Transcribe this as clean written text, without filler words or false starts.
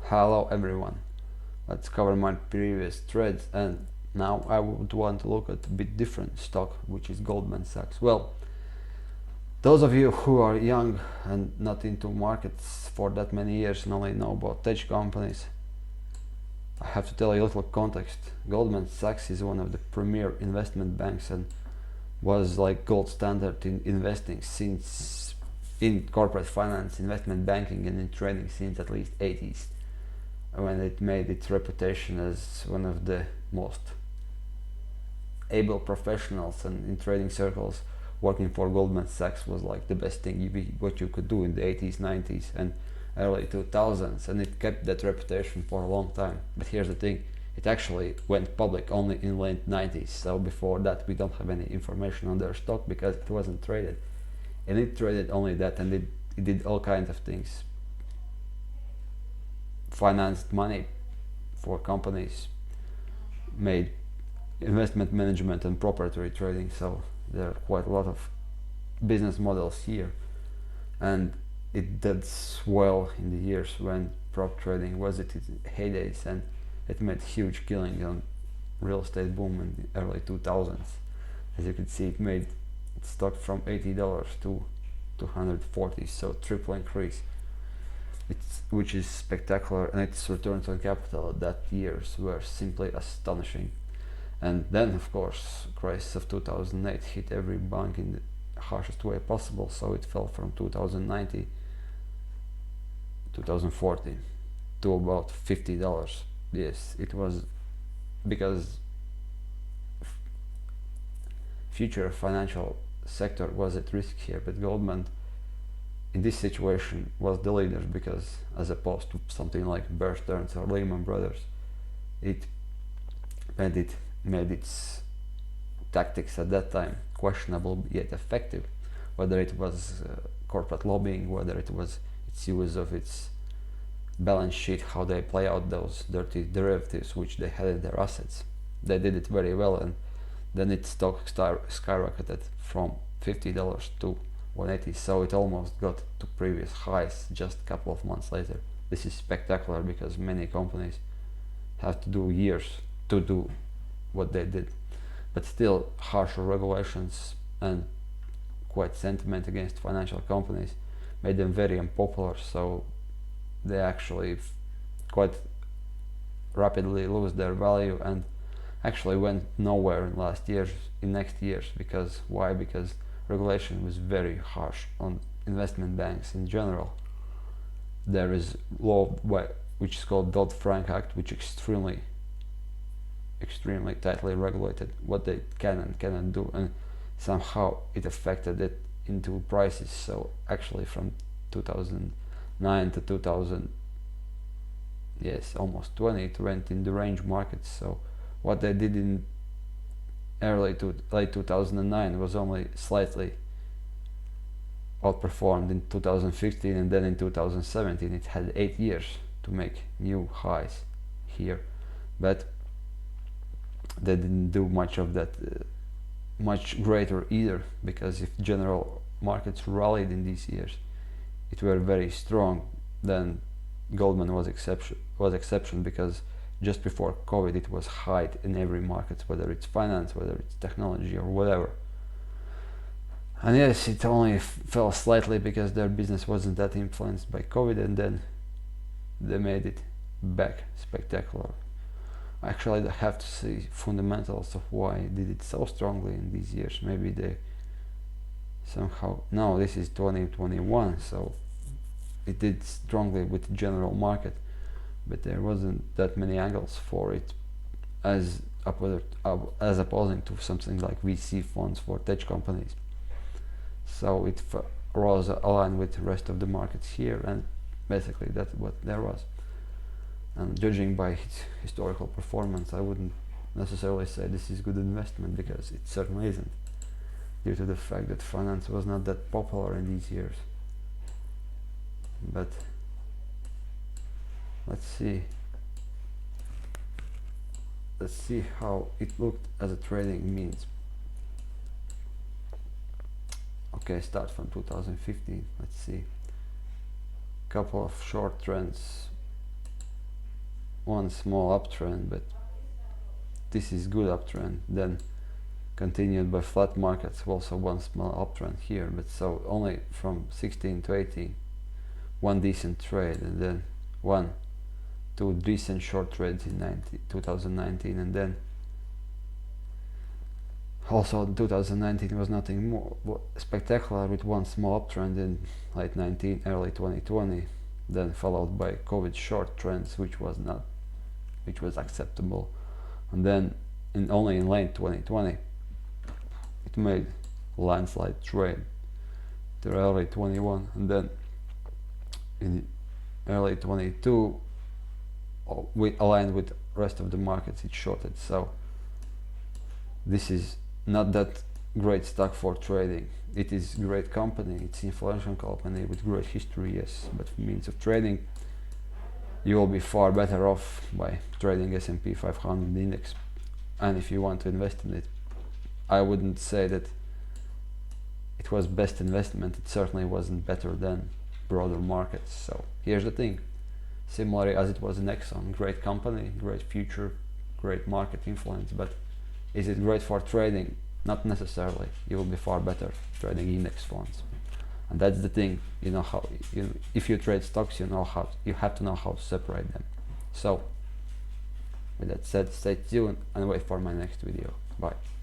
Hello everyone, let's cover my previous trades, and now I would want to look at a bit different stock, which is Goldman Sachs. Well, those of you who are young and not into markets for that many years and only know about tech companies, I have to tell you a little context. Goldman Sachs is one of the premier investment banks and was like gold standard in investing since in corporate finance, investment banking and in trading since at least 80s, when it made its reputation as one of the most able professionals, and in trading circles working for Goldman Sachs was like the best thing what you could do in the 80s, 90s and early 2000s, and it kept that reputation for a long time. But here's the thing, it actually went public only in late 90s, so before that we don't have any information on their stock because it wasn't traded, and it traded only that, and it did all kinds of things, financed money for companies, made investment management and proprietary trading, so there are quite a lot of business models here, and it did well in the years when prop trading was at its heydays, and it made huge killing on real estate boom in the early 2000s. As you can see, it made its stock from $80 to 240, so triple increase, which is spectacular, and its returns on capital at that years were simply astonishing. And then of course crisis of 2008 hit every bank in the harshest way possible, so it fell from 2090 2040 to about $50. Yes, it was because future financial sector was at risk here, but Goldman in this situation was the leader, because as opposed to something like Bear Stearns or Lehman Brothers, it made its tactics at that time questionable yet effective, whether it was corporate lobbying, whether it was its use of its balance sheet, how they play out those dirty derivatives which they had in their assets. They did it very well, and then its stock skyrocketed from $50 to 180, so it almost got to previous highs just a couple of months later. This is spectacular because many companies have to do years to do what they did, but still harsher regulations and quite sentiment against financial companies made them very unpopular, so they actually quite rapidly lose their value and actually went nowhere in next years. Because why? Because regulation was very harsh on investment banks in general. There is law which is called Dodd-Frank Act, which extremely tightly regulated what they can and cannot do, and somehow it affected it into prices. So actually from 2009 to 2000, yes, almost 20, it went in the range markets. So what they did in late 2009 was only slightly outperformed in 2015, and then in 2017 it had 8 years to make new highs here, but they didn't do much of that much greater either, because if general markets rallied in these years, it were very strong, then Goldman was exception, because just before COVID it was high in every market, whether it's finance, whether it's technology or whatever. And yes, it only fell slightly because their business wasn't that influenced by COVID, and then they made it back spectacular. Actually, I have to see fundamentals of why it did it so strongly in these years. Maybe they somehow, no, this is 2021, so it did strongly with the general market, but there wasn't that many angles for it as opposing to something like VC funds for tech companies. So it was aligned with the rest of the markets here, and basically that's what there was. And judging by its historical performance, I wouldn't necessarily say this is good investment, because it certainly isn't, due to the fact that finance was not that popular in these years. But let's see how it looked as a trading means. Okay, start from 2015. Let's see, couple of short trends one small uptrend, but this is good uptrend, then continued by flat markets, also one small uptrend here, but so only from 16 to 18, one decent trade, and then two decent short trades in 2019, and then also in 2019 was nothing more spectacular, with one small uptrend in late 19, early 2020, then followed by COVID short trends, which was acceptable, and then only in late 2020 it made landslide trade to early 21, and then in early 22 aligned with rest of the markets it shorted. So this is not that great stock for trading. It is great company, it's influential company with great history, yes, but means of trading you will be far better off by trading S&P 500 index. And if you want to invest in it, I wouldn't say that it was best investment. It certainly wasn't better than broader markets. So here's the thing, similarly as it was in Exxon, great company, great future, great market influence, but is it great for trading? Not necessarily. You will be far better trading index funds. And that's the thing, you know how, if you trade stocks, you have to know how to separate them. So with that said, stay tuned and wait for my next video. Bye.